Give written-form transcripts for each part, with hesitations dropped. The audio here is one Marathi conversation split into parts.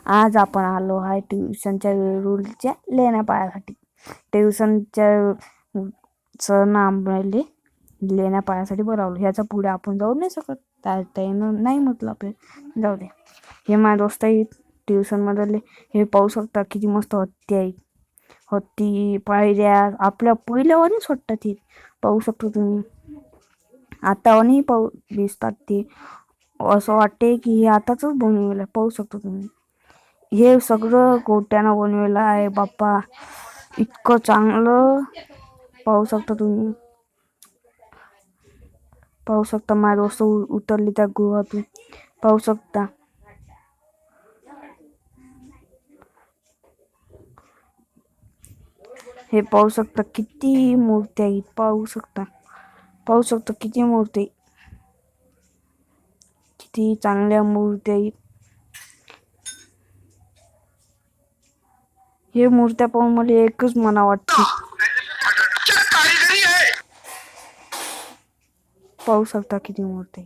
आज आपण आलो आहे ट्युशनच्या रूलच्या लेण्यापाळ्यासाठी. ट्युशनच्या सर आम्हाला लेण्यापाळ्यासाठी बोलावलं. ह्याच्या पुढे आपण जाऊ नाही शकत. त्यानं नाही म्हटलं आपल्याला, जाऊ दे. हे माझे दोस्त आहेत ट्युशनमधले. हे पाहू शकता किती मस्त हत्ती आहेत. हत्ती पायऱ्या आपल्या पहिल्यावानीच वाटतात ते, पाहू शकतो तुम्ही. आतावानी पाहू दिसतात ते. असं वाटते की हे आताच बनवलेलं आहे. पाहू शकतो तुम्ही. हे सगळं गोट्यानं बनवलेलं आहे बाप्पा. इतकं चांगलं पाहू शकता तुम्ही. पाहू शकता माझी दोस्त उतरली त्या गुहातून. पाहू शकता. हे पाहू शकता किती मूर्ती आहेत. पाहू शकता किती मूर्ती, किती चांगल्या मूर्ती आहेत. हे मूर्त्या पाहून मला एकच मना वाटते. पाहू शकता किती मूर्ती,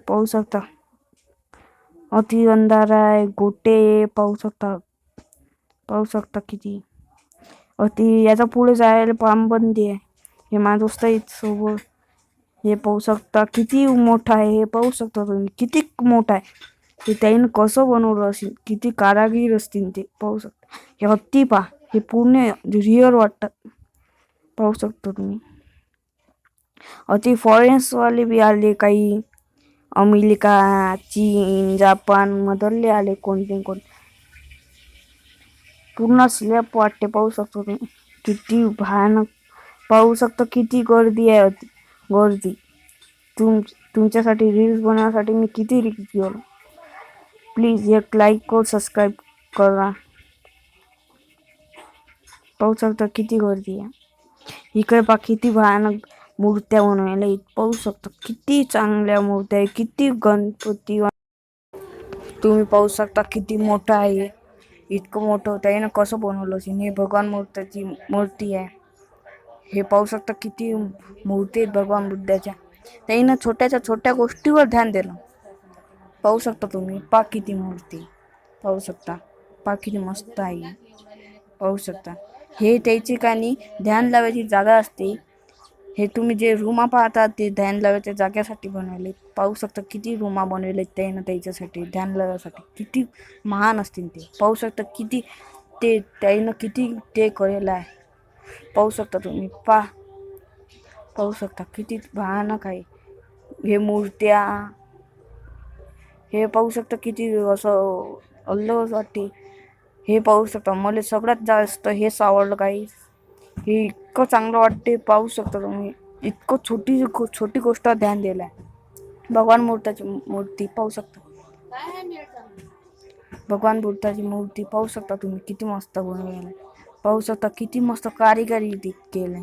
पाहू शकता. अति अंधार आहे. गोटे पाहू शकता किती. याचा पुढे जायला पामबंदी आहे. हे माझं दोस्त आहेत सोबत. हे पाहू शकता किती मोठा आहे. हे पाहू शकता तुम्ही किती मोठा आहे. ते त्याने कसं बनवलं असेल, किती कारागीर असतील ते. पाहू शकता. हे हत्ती पहा, हे पूर्ण रिअल वाटतात. पाहू शकता तुम्ही. फॉरेन्सवाले बी आले काही. अमेरिका, चीन, जापान मधले आले कोणते. पूर्ण स्लॅब वाटते. पाहू शकतो तुम्ही किती भयानक. पाहू शकता किती गर्दी आहे. गर्दी तुमच्यासाठी रील्स बनवण्यासाठी मी किती रिस्क घेऊ. प्लीज एक लाईक और सबस्क्राईब करा. पाहू शकता किती गर्दी आहे. इकडे पहा किती भयानक मूर्त्या बनवलेल्या. पाहू शकता किती चांगल्या मूर्त्या आहे. किती गणपती तुम्ही पाहू शकता किती मोठं आहे. इतकं मोठं त्याने कसं बनवलं असेल. हे भगवान बुद्धाची मूर्ती आहे. हे पाहू शकता किती मूर्ती आहेत भगवान बुद्धाच्या. त्यानं छोट्याच्या छोट्या गोष्टीवर ध्यान दिलं. पाहू शकता तुम्ही. पा किती मूर्ती. पाहू शकता. पा किती मस्त आहे. पाहू शकता. हे त्याची काही ध्यान लावायची जागा असते. हे तुम्ही जे रूमा पाहता ते ध्यान लावायच्या जाग्यासाठी बनवले. पाहू शकता किती रूमा बनवले त्यानं त्याच्यासाठी ध्यान लावायसाठी. किती महान असतील ते. पाहू शकता किती ते त्यानं किती ते करेल आहे. पाहू शकता तुम्ही. पाहू शकता किती भयानक आहे हे मूर्त्या. हे पाहू शकता किती असं अल्लग वाटते. हे पाहू शकता. मला सगळ्यात जास्त हेच आवडलं काही. हे इतकं चांगलं वाटते. पाहू शकता तुम्ही. इतकं छोटी गोष्ट ध्यान दिलं आहे. भगवान बुद्धाची मूर्ती पाहू शकता. भगवान बुद्धाची मूर्ती पाहू शकता तुम्ही किती मस्त बनवलेली आहे. पाहू शकता किती मस्त कारिगिरी केली.